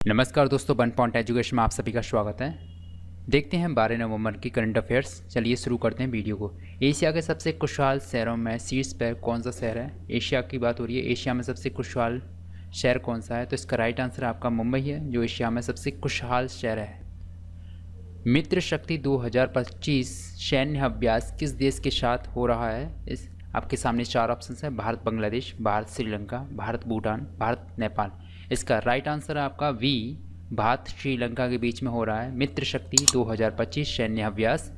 नमस्कार दोस्तों, one point education में आप सभी का स्वागत है। देखते हैं 12 नवंबर की करंट अफेयर्स। चलिए शुरू करते हैं वीडियो को। एशिया के सबसे खुशहाल शहरों में शीर्ष पर कौन सा शहर है? एशिया की बात हो रही है, एशिया में सबसे खुशहाल शहर कौन सा है? तो इसका राइट आंसर आपका मुंबई है, जो एशिया में सबसे खुशहाल शहर है। मित्र शक्ति 2025 सैन्य अभ्यास किस देश के साथ हो रहा है? इस आपके सामने 4 ऑप्शन है: भारत बांग्लादेश, भारत श्रीलंका, भारत भूटान, भारत नेपाल। इसका राइट आंसर है आपका वी, भारत श्रीलंका के बीच में हो रहा है मित्र शक्ति 2025 सैन्य अभ्यास।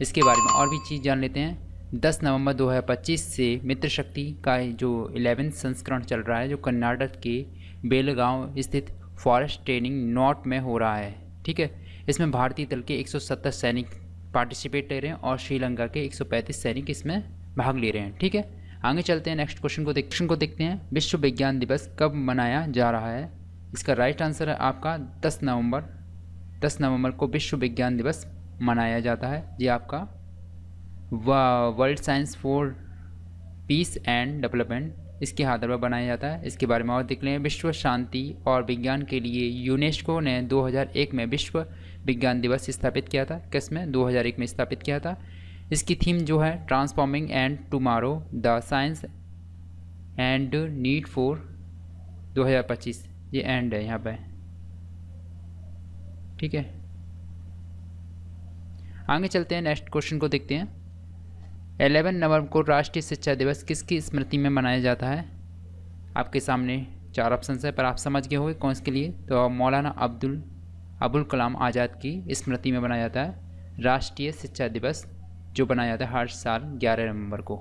इसके बारे में और भी चीज़ जान लेते हैं। 10 नवंबर 2025 से मित्र शक्ति का जो 11वां संस्करण चल रहा है, जो कर्नाटक के बेलगांव स्थित फॉरेस्ट ट्रेनिंग नोट में हो रहा है। ठीक है, इसमें भारतीय दल के 170 सैनिक पार्टिसिपेट ले रहे हैं और श्रीलंका के 135 सैनिक इसमें भाग ले रहे हैं। ठीक है, आगे चलते हैं, नेक्स्ट क्वेश्चन को देखते हैं। विश्व विज्ञान दिवस कब मनाया जा रहा है? इसका राइट आंसर है आपका 10 नवंबर। 10 नवंबर को विश्व विज्ञान दिवस मनाया जाता है। ये आपका world science for piece and development, इसके आधार पर बनाया जाता है। इसके बारे में और देख लें। विश्व शांति और विज्ञान के लिए यूनेस्को ने 2001 में विश्व विज्ञान दिवस स्थापित किया था। किसमें? 2001 में स्थापित किया था। इसकी थीम जो है transforming and tomorrow the science and need for 2025, ये एंड है यहाँ पे। ठीक है, आगे चलते हैं, नेक्स्ट क्वेश्चन को देखते हैं। 11 नवंबर को राष्ट्रीय शिक्षा दिवस किसकी स्मृति में मनाया जाता है? आपके सामने 4 ऑप्शन है, पर आप समझ गए होंगे कौन इसके लिए। तो मौलाना अबुल कलाम आज़ाद की स्मृति में मनाया जाता है राष्ट्रीय शिक्षा दिवस, जो बनाया जाता है हर साल 11 नवंबर को।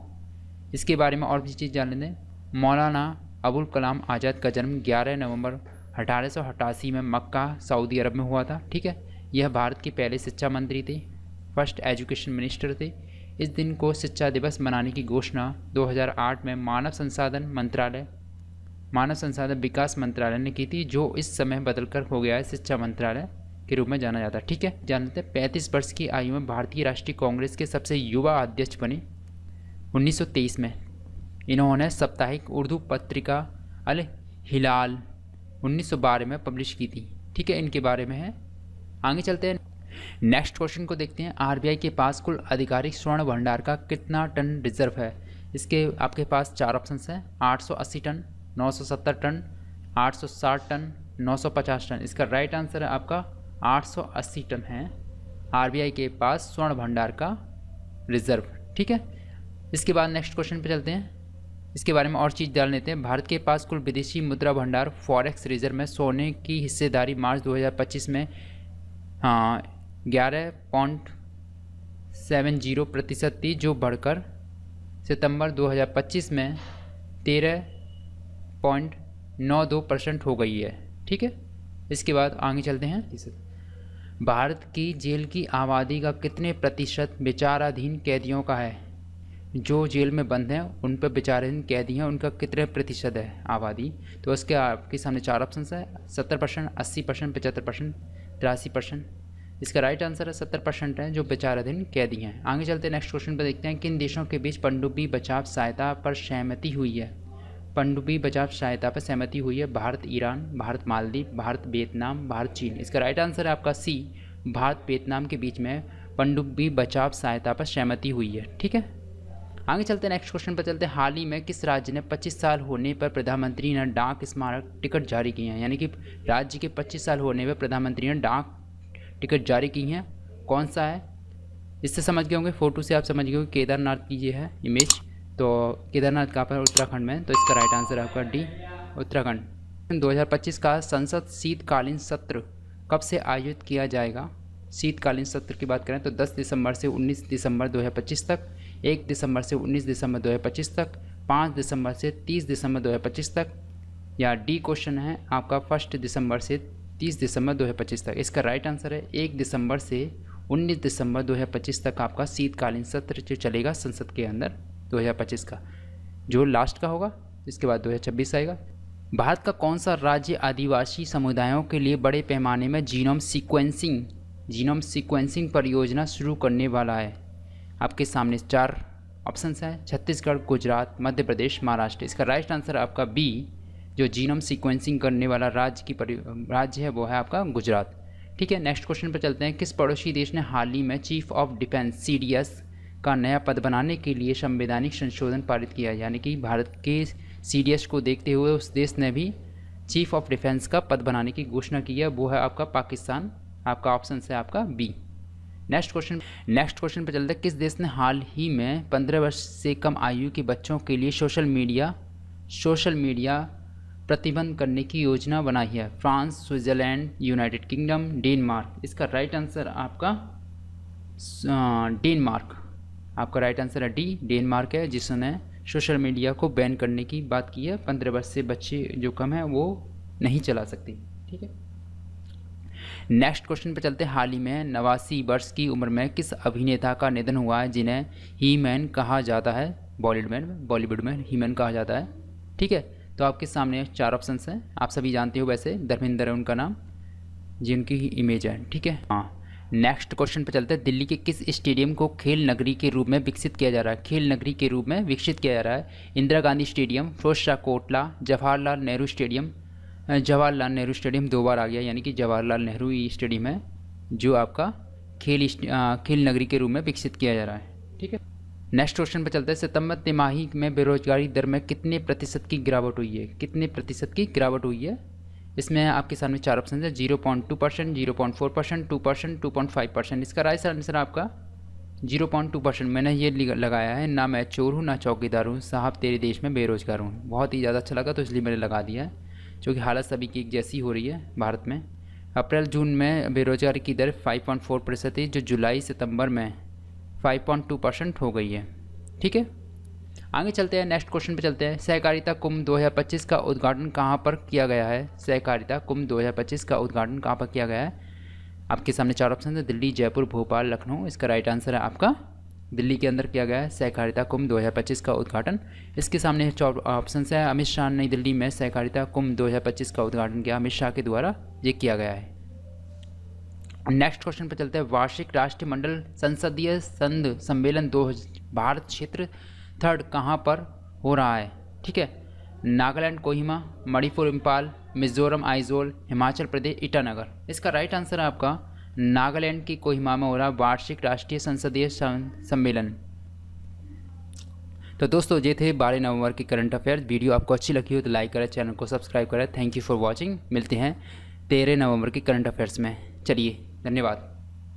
इसके बारे में और भी चीज़ जान लेते हैं। मौलाना अबुल कलाम आज़ाद का जन्म 11 नवंबर 1888 में मक्का, सऊदी अरब में हुआ था। ठीक है, यह भारत के पहले शिक्षा मंत्री थे, फर्स्ट एजुकेशन मिनिस्टर थे। इस दिन को शिक्षा दिवस मनाने की घोषणा 2008 में मानव संसाधन विकास मंत्रालय ने की थी, जो इस समय बदलकर हो गया है शिक्षा मंत्रालय के रूप में जाना जाता है। ठीक है, जानते हैं 35 वर्ष की आयु में भारतीय राष्ट्रीय कांग्रेस के सबसे युवा अध्यक्ष बने 1923 में। इन्होंने साप्ताहिक उर्दू पत्रिका अल हिलाल 1912 में पब्लिश की थी। ठीक है, इनके बारे में है। आगे चलते हैं, नेक्स्ट क्वेश्चन को देखते हैं। आरबीआई के पास कुल आधिकारिक स्वर्ण भंडार का कितना टन रिजर्व है? इसके आपके पास 4 ऑप्शन हैं: 880 टन, 970 टन, 860 टन, 950 टन। इसका राइट आंसर है आपका 880 टन है आरबीआई के पास स्वर्ण भंडार का रिजर्व। ठीक है, इसके बाद नेक्स्ट क्वेश्चन पे चलते हैं। इसके बारे में और चीज़ जान लेते हैं। भारत के पास कुल विदेशी मुद्रा भंडार फॉरेक्स रिजर्व में सोने की हिस्सेदारी मार्च 2025 में 11.70% थी, जो बढ़कर सितंबर 2025 में 13.92% हो गई है। ठीक है, इसके बाद आगे चलते हैं। भारत की जेल की आबादी का कितने प्रतिशत विचाराधीन कैदियों का है? जो जेल में बंद हैं उन पर विचाराधीन कैदी हैं, उनका कितने प्रतिशत है आबादी? तो उसके आपके सामने 4 ऑप्शन है: 70%, 80%, 75%, 83%। इसका राइट आंसर है 70% है जो विचाराधीन कैदी हैं। आगे चलते हैं, नेक्स्ट क्वेश्चन पर देखते हैं। किन देशों के बीच पनडुब्बी बचाव सहायता पर सहमति हुई है? पनडुब्बी बचाव सहायता पर सहमति हुई है भारत ईरान, भारत मालदीव, भारत वियतनाम, भारत चीन। इसका राइट आंसर है आपका सी, भारत वियतनाम के बीच में पनडुब्बी बचाव सहायता पर सहमति हुई है। ठीक है, आगे चलते हैं, नेक्स्ट क्वेश्चन पर चलते हैं। हाल ही में किस राज्य ने 25 साल होने पर प्रधानमंत्री ने डाक स्मारक टिकट जारी किए हैं? यानी कि राज्य के 25 साल होने पर प्रधानमंत्री ने डाक टिकट जारी की हैं, कौन सा है? इससे समझ गए होंगे, फोटो से आप समझ गए होंगे। केदारनाथ की ये है इमेज। तो केदारनाथ कहाँ पर? उत्तराखंड में। तो इसका राइट आंसर है आपका डी, उत्तराखंड। 2025 का संसद शीतकालीन सत्र कब से आयोजित किया जाएगा? शीतकालीन सत्र की बात करें तो 10 दिसंबर से 19 दिसंबर 2025 तक, 1 दिसंबर से 19 दिसंबर 2025 तक, 5 दिसंबर से 30 दिसंबर 2025 तक, या डी क्वेश्चन है आपका 1 दिसंबर से 30 दिसंबर 2025 तक। इसका राइट आंसर है 1 दिसंबर से 19 दिसंबर 2025 तक आपका शीतकालीन सत्र जो चलेगा संसद के अंदर 2025 का, जो लास्ट का होगा। इसके बाद 2026 आएगा। भारत का कौन सा राज्य आदिवासी समुदायों के लिए बड़े पैमाने में जीनोम सीक्वेंसिंग परियोजना शुरू करने वाला है? आपके सामने 4 ऑप्शन हैं: छत्तीसगढ़, गुजरात, मध्य प्रदेश, महाराष्ट्र। इसका राइट आंसर आपका बी, जो जीनोम सीक्वेंसिंग करने वाला राज्य है वो है आपका गुजरात। ठीक है, नेक्स्ट क्वेश्चन पर चलते हैं। किस पड़ोसी देश ने हाल ही में चीफ ऑफ डिफेंस CDS का नया पद बनाने के लिए संवैधानिक संशोधन पारित किया? यानी कि भारत के CDS को देखते हुए उस देश ने भी चीफ ऑफ डिफेंस का पद बनाने की घोषणा की है, वो है आपका पाकिस्तान। आपका ऑप्शन है आपका बी। नेक्स्ट क्वेश्चन पर चलते हैं। किस देश ने हाल ही में 15 वर्ष से कम आयु के बच्चों के लिए सोशल मीडिया प्रतिबंध करने की योजना बनाई है? France, Switzerland, United kingdom, Denmark. इसका राइट आंसर आपका डेनमार्क। आपका राइट आंसर है डी, डेनमार्क है, जिसने सोशल मीडिया को बैन करने की बात की है। 15 वर्ष से बच्चे जो कम है वो नहीं चला सकते। ठीक है, नेक्स्ट क्वेश्चन पे चलते हैं। हाल ही में 89 वर्ष की उम्र में किस अभिनेता का निधन हुआ है जिन्हें ही मैन कहा जाता है? बॉलीवुड में ही मैन कहा जाता है। ठीक है, तो आपके सामने 4 ऑप्शंस हैं, आप सभी जानते हो वैसे। धर्मेंद्र है उनका नाम, जिनकी ही इमेज है। ठीक है, हाँ। नेक्स्ट क्वेश्चन पे चलते हैं। दिल्ली के किस स्टेडियम को खेल नगरी के रूप में विकसित किया जा रहा है? खेल नगरी के रूप में विकसित किया जा रहा है। इंदिरा गांधी स्टेडियम, फिरोज शाह कोटला, जवाहरलाल नेहरू स्टेडियम 2 बार आ गया, यानी कि जवाहरलाल नेहरू स्टेडियम है जो आपका खेल नगरी के रूप में विकसित किया जा रहा है। ठीक है, नेक्स्ट क्वेश्चन पे चलते हैं। सितंबर तिमाही में बेरोजगारी दर में कितने प्रतिशत की गिरावट हुई है? कितने प्रतिशत की गिरावट हुई है? इसमें आपके सामने 4 ऑप्शन है। 0.2%, 0.4%, 2%, 2.5%। इसका राइट आंसर आपका 0.2%। मैंने ये लगाया है, ना मैं चोर हूँ ना चौकीदार हूँ, साहब तेरे देश में बेरोजगार हूँ। बहुत ही ज़्यादा अच्छा लगा तो इसलिए मैंने लगा दिया है, क्योंकि हालत सभी की एक जैसी हो रही है भारत में। अप्रैल जून में बेरोजगारी की दर 5.4% थी, जो जुलाई सितंबर में 5.2% हो गई है। ठीक है, आगे चलते हैं। नेक्स्ट क्वेश्चन पे चलते हैं। सहकारिता कुंभ 2025 का उद्घाटन कहाँ पर किया गया है? सहकारिता कुंभ 2025 का उद्घाटन कहाँ पर किया गया है? आपके सामने 4 ऑप्शन है। दिल्ली, जयपुर, भोपाल, लखनऊ। इसका राइट आंसर है आपका दिल्ली के अंदर किया गया है सहकारिता कुंभ 2025 का उद्घाटन। इसके सामने 4 ऑप्शन है। अमित शाह नई दिल्ली में सहकारिता कुंभ 2025 का उद्घाटन किया, अमित शाह के द्वारा ये किया गया है। नेक्स्ट क्वेश्चन पर चलते हैं। वार्षिक राष्ट्रमंडल संसदीय संघ सम्मेलन 2 भारत क्षेत्र 3rd कहाँ पर हो रहा है? ठीक है, नागालैंड कोहिमा, मणिपुर इम्फाल, मिजोरम आइजोल, हिमाचल प्रदेश ईटानगर। इसका राइट आंसर है आपका नागालैंड की कोहिमा में हो रहा वार्षिक राष्ट्रीय संसदीय सम्मेलन। तो दोस्तों ये थे 12 नवंबर के करंट अफेयर्स। वीडियो आपको अच्छी लगी हो तो लाइक करें, चैनल को सब्सक्राइब करें। Thank you for watching. मिलते हैं 13 नवंबर के करंट अफेयर्स में। चलिए, धन्यवाद।